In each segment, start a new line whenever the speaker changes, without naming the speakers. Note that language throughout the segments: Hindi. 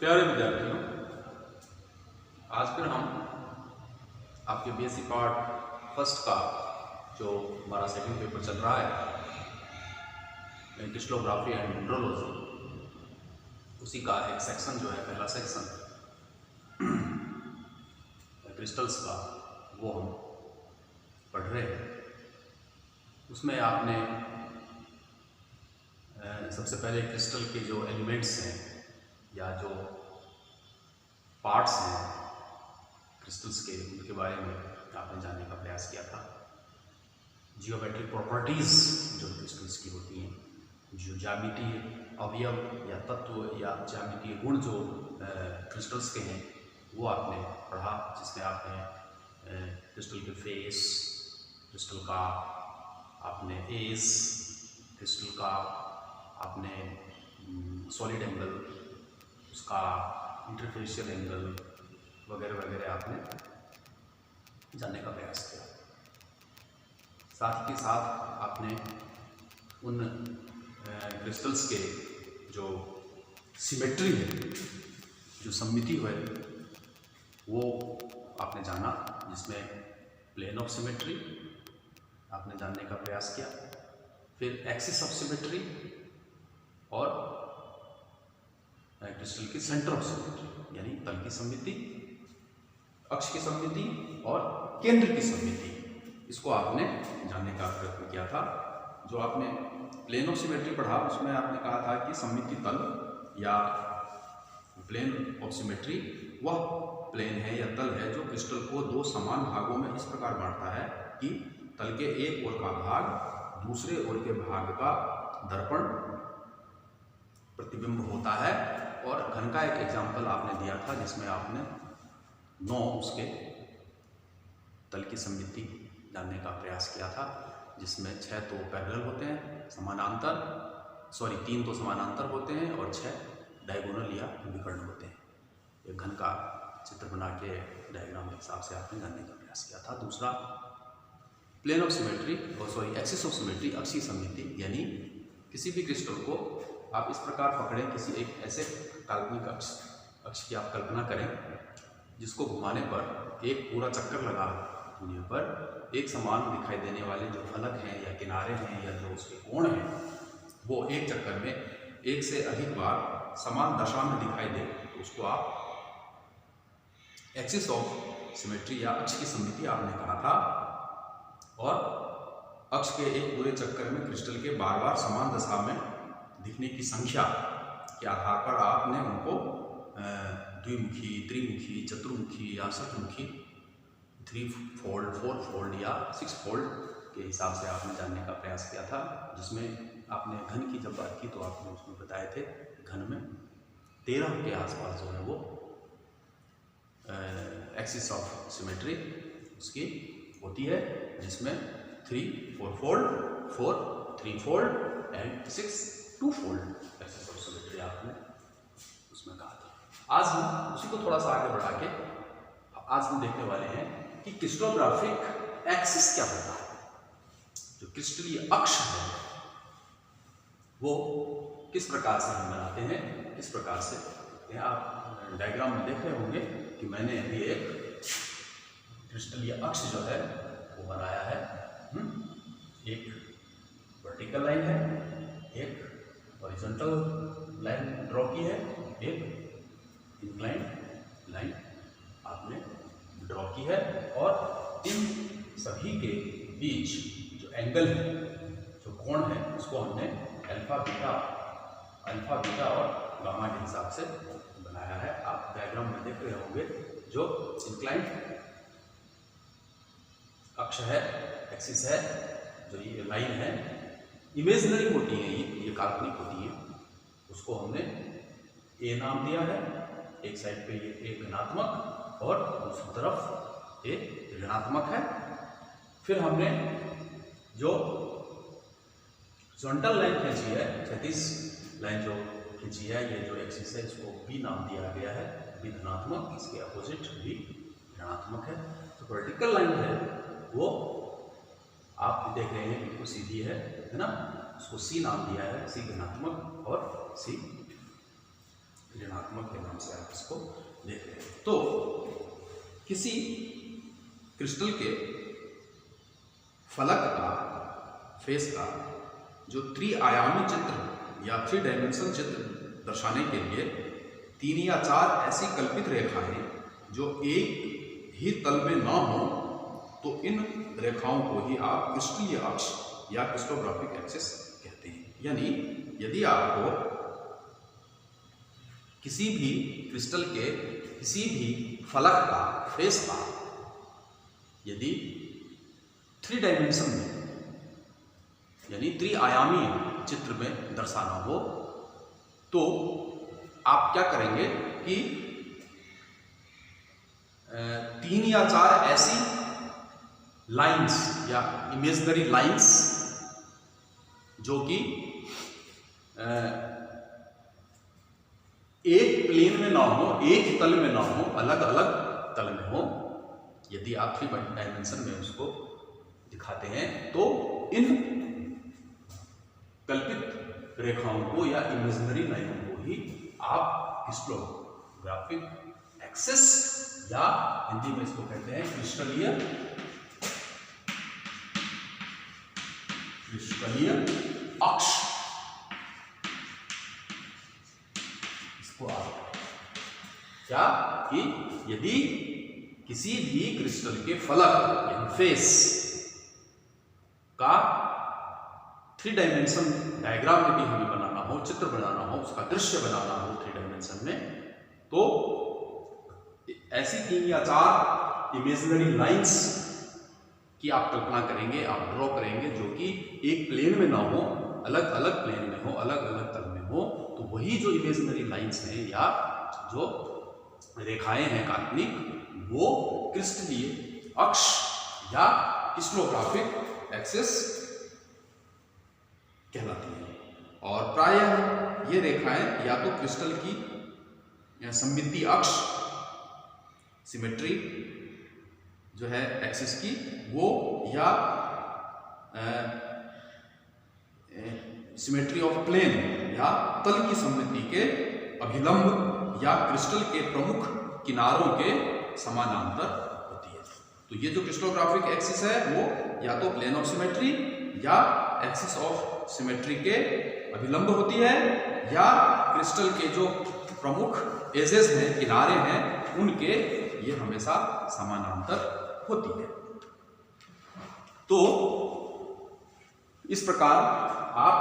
प्यारे विद्यार्थियों, आज फिर हम आपके बीएससी पार्ट फर्स्ट का जो हमारा सेकंड पेपर चल रहा है क्रिस्टलोग्राफी एंड मिनरोलॉजी, उसी का एक सेक्शन जो है, पहला सेक्शन क्रिस्टल्स का, वो हम पढ़ रहे हैं। उसमें आपने सबसे पहले क्रिस्टल के जो एलिमेंट्स हैं या जो पार्ट्स हैं क्रिस्टल्स के, उनके बारे में आपने जानने का प्रयास किया था। जियोमेट्रिक प्रॉपर्टीज़ जो क्रिस्टल्स की होती हैं, जो ज्यामितीय अवयव या तत्व या ज्यामितीय गुण जो क्रिस्टल्स के हैं, वो आपने पढ़ा, जिसमें आपने क्रिस्टल के फेस, क्रिस्टल का आपने एज, क्रिस्टल का आपने सॉलिड एंगल, उसका इंटरफेशियल एंगल वगैरह वगैरह आपने जानने का प्रयास किया। साथ के साथ आपने उन क्रिस्टल्स के जो सिमेट्री है, जो सममिति है, वो आपने जाना, जिसमें प्लेन ऑफ सिमेट्री आपने जानने का प्रयास किया। फिर एक्सिस ऑफ सिमेट्री और क्रिस्टल की सेंटर ऑफ सिमेट्री, यानी तल की सममिति, अक्ष की सममिति और केंद्र की सममिति, इसको आपने जानने का प्रयत्न किया था। जो आपने प्लेन ऑफ सिमेट्री पढ़ा, उसमें आपने कहा था कि सममिति तल या प्लेन ऑफ सिमेट्री वह प्लेन है या तल है जो क्रिस्टल को दो समान भागों में इस प्रकार बांटता है कि तल के एक ओर का भाग दूसरे ओर के भाग का दर्पण प्रतिबिंब होता है। और घन का एक एग्जाम्पल आपने दिया था, जिसमें आपने 9 उसके तल की सममिति जानने का प्रयास किया था, जिसमें 6 तो पैरेलल होते हैं, समानांतर, 3 तो समानांतर होते हैं और 6 डायगोनल या विकर्ण होते हैं। एक घन का चित्र बना के डायग्राम के हिसाब से आपने जानने का प्रयास किया था। दूसरा plane of symmetry axis of symmetry, अक्षीय सममिति, यानी किसी भी क्रिस्टल को आप इस प्रकार पकड़ें, किसी एक ऐसे काल्पनिक अक्ष की आप कल्पना करें जिसको घुमाने पर एक पूरा चक्कर लगा होने पर एक समान दिखाई देने वाले जो फलक हैं या किनारे हैं या जो उसके कोण हैं, वो एक चक्कर में एक से अधिक बार समान दशा में दिखाई दे, तो उसको आप एक्सिस ऑफ सिमेट्री या अक्ष की सममिति आपने कहा था। और अक्ष के एक पूरे चक्कर में क्रिस्टल के बार बार समान दशा में दिखने की संख्या के आधार पर आपने उनको द्विमुखी, त्रिमुखी, चतुर्मुखी या षटमुखी, 3 फोल्ड, 4 फोल्ड या 6 फोल्ड के हिसाब से आपने जानने का प्रयास किया था। जिसमें आपने घन की जब बात की तो आपने उसमें बताए थे घन में 13 के आसपास जो है वो एक्सिस ऑफ सिमेट्री उसकी होती है, जिसमें 3 4 fold, 4 3 fold and 6 2 fold axis of symmetry आपने उसमें कहा था। आज हम उसी को थोड़ा सा आगे बढ़ा के आज हम देखने वाले हैं कि क्रिस्टलोग्राफिक एक्सिस क्या होता है। जो क्रिस्टलीय अक्ष है वो किस प्रकार से हम बनाते हैं, किस प्रकार से आप डायग्राम में देख रहे होंगे कि मैंने अभी एक क्रिस्टलीय अक्ष जो है वो बनाया है। एक वर्टिकल लाइन है, एक हॉरिजॉन्टल लाइन ड्रॉ की है, एक इंक्लाइन लाइन आपने ड्रॉ की है। और इन सभी के बीच जो एंगल है, जो कोण है, उसको हमने अल्फा, बीटा और गामा के हिसाब से बनाया है। आप डायग्राम में देख रहे होंगे जो इंक्लाइन अक्ष है, एक्सिस है, जो ये लाइन है, इमेजिनरी होती है, ये काल्पनिक होती है, उसको हमने ए नाम दिया है। एक साइड पे ये एक धनात्मक और दूसरी तरफ एक ऋणात्मक है। फिर हमने जो हॉरिजॉन्टल लाइन खींची है, क्षैतिज लाइन जो खींची है, ये जो एक्सिस है, इसको बी नाम दिया गया है, बी धनात्मक, इसके अपोजिट बी ऋणात्मक है। तो वर्टिकल लाइन है वो आप देख रहे हैं बिल्कुल सीधी है ना, उसको सी नाम दिया है, सी धनात्मक और सी ऋणात्मक के नाम से आप इसको देख रहे हैं। तो किसी क्रिस्टल के फलक का, फेस का जो त्रिआयामी चित्र या 3 डायमेंशनल चित्र दर्शाने के लिए 3 या 4 ऐसी कल्पित रेखाएं जो एक ही तल में ना हो, तो इन रेखाओं को ही आप क्रिस्टलीय अक्ष या क्रिस्टोग्राफिक एक्सिस कहते हैं। यानी यदि आपको किसी भी क्रिस्टल के किसी भी फलक का, फेस का यदि 3 डायमेंशन में यानी त्रिआयामी चित्र में दर्शाना हो, तो आप क्या करेंगे कि 3 या 4 ऐसी लाइंस या इमेजिनरी लाइंस जो कि एक प्लेन में ना हो, एक तल में ना हो, अलग अलग तल में हो, यदि आप 3 डायमेंशन में उसको दिखाते हैं, तो इन कल्पित रेखाओं को या इमेजिनरी लाइनों को ही आप क्रिस्टलोग्राफिक एक्सिस या हिंदी में इसको कहते हैं क्रिस्टलीय अक्ष, इसको आप क्या कि यदि किसी भी क्रिस्टल के फलक यानी फेस का 3 डायमेंशन डायग्राम यदि हमें बनाना हो, चित्र बनाना हो, उसका दृश्य बनाना हो 3 डायमेंशन में, तो ऐसी 3 या 4 इमेजिनरी लाइंस की आप कल्पना करेंगे, आप ड्रॉ करेंगे, जो कि एक प्लेन में ना हो, अलग अलग प्लेन में हो, अलग अलग तल में हो। तो वही जो इमेजिनरी लाइंस हैं या जो रेखाएं हैं काल्पनिक, वो क्रिस्टलीय अक्ष या क्रिस्टलोग्राफिक एक्सिस कहलाती हैं। और प्रायः ये रेखाएं या तो क्रिस्टल की या सममिति अक्ष, सिमेट्री जो है एक्सिस की, वो या सिमेट्री ऑफ प्लेन या तल की सममिति के अभिलंब या क्रिस्टल के प्रमुख किनारों के समानांतर होती है। तो ये जो क्रिस्टलोग्राफिक एक्सिस है वो या तो प्लेन ऑफ सिमेट्री या एक्सिस ऑफ सिमेट्री के अभिलंब होती है, या क्रिस्टल के जो प्रमुख एजेस हैं, किनारे हैं, उनके ये हमेशा समानांतर होती है। तो इस प्रकार आप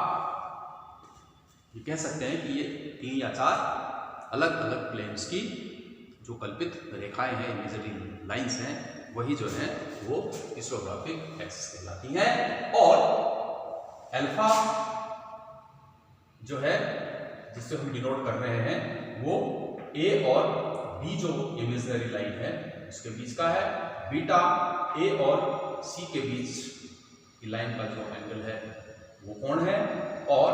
ये कह सकते हैं कि ये 3 या 4 अलग अलग प्लेन्स की जो कल्पित रेखाएं हैं, इमेजिनरी लाइंस हैं, वही जो है वो क्रिस्टलोग्राफिक एक्सिस कहलाती हैं। और अल्फा जो है जिससे हम डिनोट कर रहे हैं, वो ए और बी जो इमेजिनरी लाइन है उसके बीच का है। बीटा ए और सी के बीच की लाइन का जो एंगल है वो कोण है, और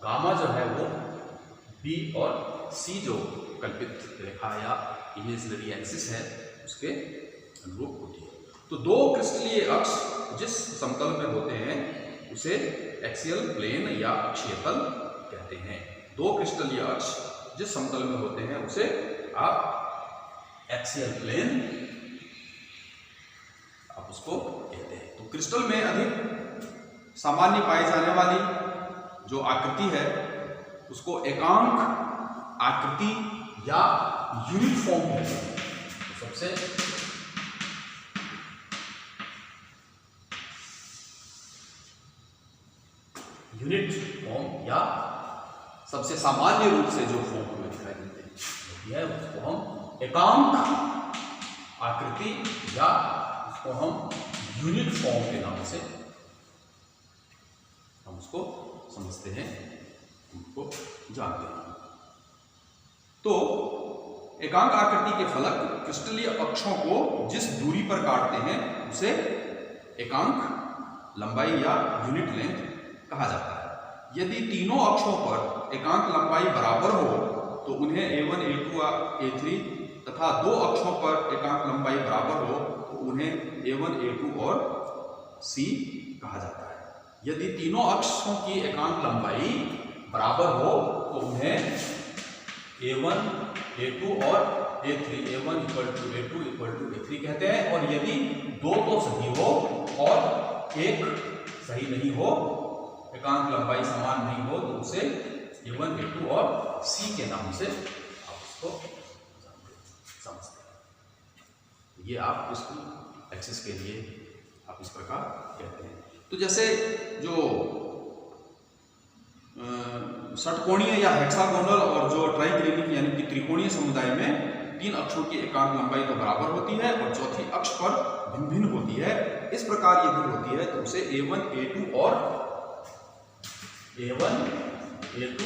गामा जो है वो बी और सी जो कल्पित रेखा या इमेजिनरी एक्सिस है उसके अनुरूप होती है। तो 2 क्रिस्टलीय अक्ष जिस समतल में होते हैं उसे एक्सियल प्लेन या अक्षीय तल कहते हैं। 2 क्रिस्टलीय अक्ष जिस समतल में होते हैं उसे आप एक्सियल प्लेन आप उसको कहते हैं। तो क्रिस्टल में अधिक सामान्य पाई जाने वाली जो आकृति है उसको एकांक आकृति या यूनिट फॉर्म कहते हैं। तो सबसे यूनिट फॉर्म या सबसे सामान्य रूप से जो फॉर्म हमें दिखाई देती है उसको हम एकांक आकृति या उसको हम यूनिट फॉर्म के नाम से हम उसको समझते हैं, उनको जानते हैं। तो एकांक आकृति के फलक क्रिस्टलीय अक्षों को जिस दूरी पर काटते हैं उसे एकांक लंबाई या यूनिट लेंथ कहा जाता है। यदि तीनों अक्षों पर एकांक लंबाई बराबर हो तो उन्हें A1, A2, A3 तथा 2 अक्षों पर एकांक लंबाई बराबर हो तो उन्हें A1, A2 और C कहा जाता है। यदि तीनों अक्षों की एकांक लंबाई बराबर हो तो उन्हें A1 A2 और A3, A1 equal to A2 equal to A3 कहते हैं। और यदि दो तो सही हो और एक सही नहीं हो, एकांक लंबाई समान नहीं हो, तो उसे A1 A2 और C के नाम से आप उसको समझते हैं। ये आप इसको एक्सिस के लिए आप इस प्रकार कहते हैं। तो जैसे जो षटकोणीय या हेक्सागोनल और जो ट्राइग्रेनिक यानी कि त्रिकोणीय समुदाय में तीन अक्षों की एकांक लंबाई तो बराबर होती है और चौथी अक्ष पर भिन्न भिन्न होती है। इस प्रकार यदि होती है तो उसे A1 A2 और A1 A2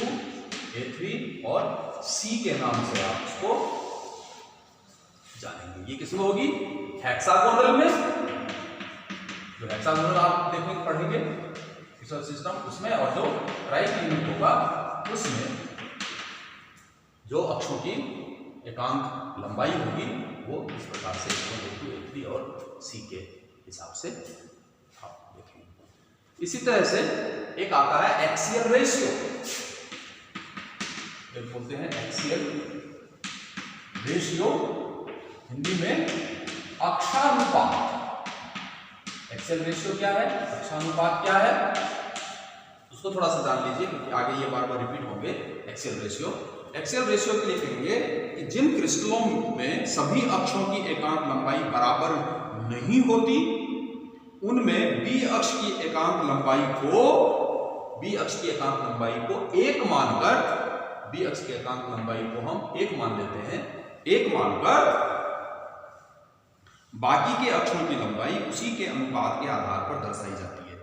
A3 और C के नाम से आप उसको जानेंगे। ये किसमें होगी? हेक्सागोनल में। जो हेक्सागोनल आप देखेंगे पढ़ेंगे सिस्टम उसमें, और जो ट्राइग्रेनिक होगा उसमें जो अक्षों की एकांक लंबाई होगी वो इस प्रकार से A1 A2 A3 और C के हिसाब से आप देखेंगे। इसी तरह से एक आता है एक्सियल रेशियो, बोलते हैं एक्सियल रेशियो, हिंदी में अक्षानुपात। एक्सियल रेशियो क्या है, अक्षानुपात क्या है, उसको थोड़ा सा जान लीजिए क्योंकि आगे ये बार बार रिपीट होंगे। एक्सियल रेशियो, एक्सियल रेशियो के लिए कहेंगे कि जिन क्रिस्टलों में सभी अक्षों की एकांक लंबाई बराबर नहीं होती, उनमें बी अक्ष की एकांक लंबाई को एक मानकर, बी अक्ष की एकांक लंबाई को हम एक मान लेते हैं, एक मानकर बाकी के अक्षों की लंबाई उसी के अनुपात के आधार पर दर्शाई जाती है।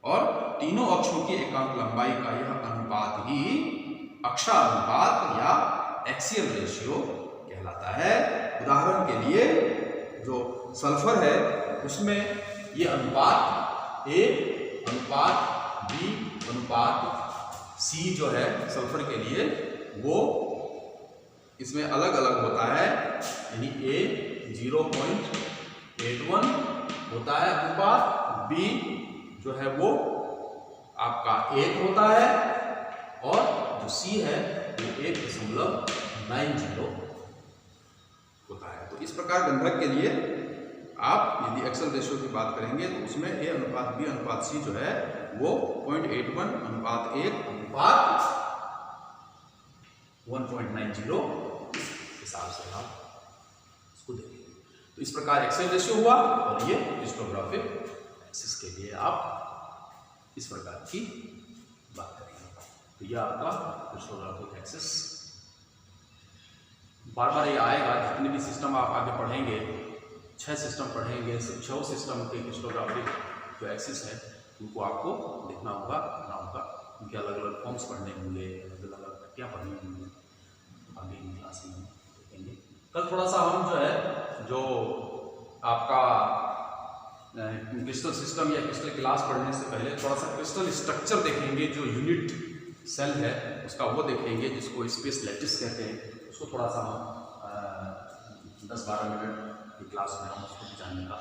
और तीनों अक्षों की एकांक लंबाई का यह अनुपात ही अक्षानुपात या एक्सियल रेशियो कहलाता है। उदाहरण के लिए जो सल्फर है उसमें ये अनुपात A अनुपात B अनुपात C जो है सल्फर के लिए वो इसमें अलग अलग होता है, यानी A 0.81 होता है अनुपात, B जो है वो आपका 1 होता है और जो C है वो 1.90 होता है। तो इस प्रकार गंधक के लिए आप यदि एक्सेल रेशियो की बात करेंगे तो उसमें A अनुपात B अनुपात C जो है वो 0.81 अनुपात 1 अनुपात 1.90 हिसाब से आप इसको देखेंगे। तो इस प्रकार एक्सेल रेशियो हुआ और ये क्रिस्टोग्राफिक एक्सिस के लिए आप इस प्रकार की बात करेंगे। तो यह आपका क्रिस्टोग्राफिक एक्सिस बार बार ये आएगा। जितने भी सिस्टम आप आगे पढ़ेंगे, 6 सिस्टम पढ़ेंगे, सब 6 सिस्टम के क्रिस्टोग्राफिक जो एक्सिस है उनको आपको देखना होगा, पढ़ना होगा, उनके अलग अलग फॉर्म्स पढ़ने होंगे, अलग अलग पट्टियाँ पढ़नी होंगी, आगे की क्लास में देखेंगे। कल थोड़ा सा हम जो है जो आपका क्रिस्टल सिस्टम या क्रिस्टल क्लास पढ़ने से पहले थोड़ा सा क्रिस्टल स्ट्रक्चर देखेंगे, जो यूनिट सेल है उसका वो देखेंगे, जिसको स्पेस लैटिस कहते हैं। उसको थोड़ा सा हम 10-12 मिनट की क्लास में हम उसको जानने का